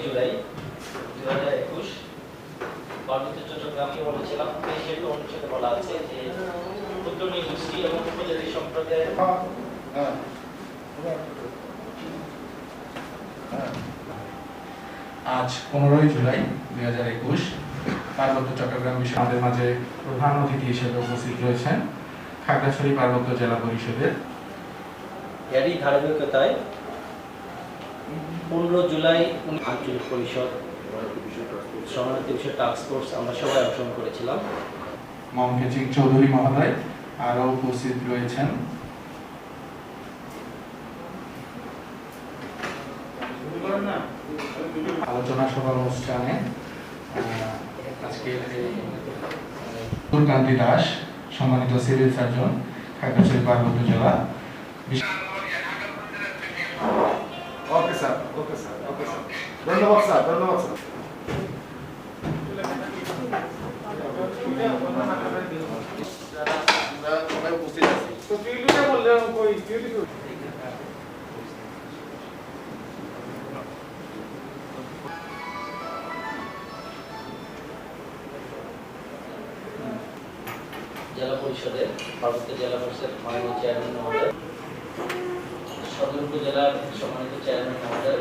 জুলাই 2021 পার্বত্য চট্টগ্রামকে বলেছিলাম সেই অনুচ্ছেদে বলা আছে যে ক্ষুদ্র নৃগোষ্ঠী এবং উপজাতি সম্প্রদায়ের আজ 15 জুলাই 2021 পার্বত্য চট্টগ্রাম বিশ্ববিদ্যালয়ের মাঝে প্রধান অতিথি হিসেবে উপস্থিত রয়েছেন খাগড়াছড়ি পার্বত্য জেলা পরিষদের। এরই ধারাবাহিকতায় 15 জুলাই আঞ্চলিক পরিষদ শরণার্থী বিষয় টাস্ক ফোর্স আমরা সবাই অংশগ্রহণ করেছিলাম। মমকেচিং চৌধুরী মহোদয় আরও উপস্থিত রয়েছেন। আলোচনা সভা অনুষ্ঠানে আজকে কান্তি দাস সম্মানিত সিভিল সার্জন খাগড়াছড়ি পার্বত্য জেলা। Okay sir, okay sir, okay sir, ধন্যবাদ স্যার, ধন্যবাদ স্যার। আমরা সবাই উপস্থিত আছি। তো টিউলিটা বললাম কই টিউলি জেলা পরিষদের পার্বত্য জেলা পরিষদের মাননীয় চেয়ারম্যান মহোদয়, সদর উপজেলার সম্মানিত চেয়ারম্যান মহোদয়,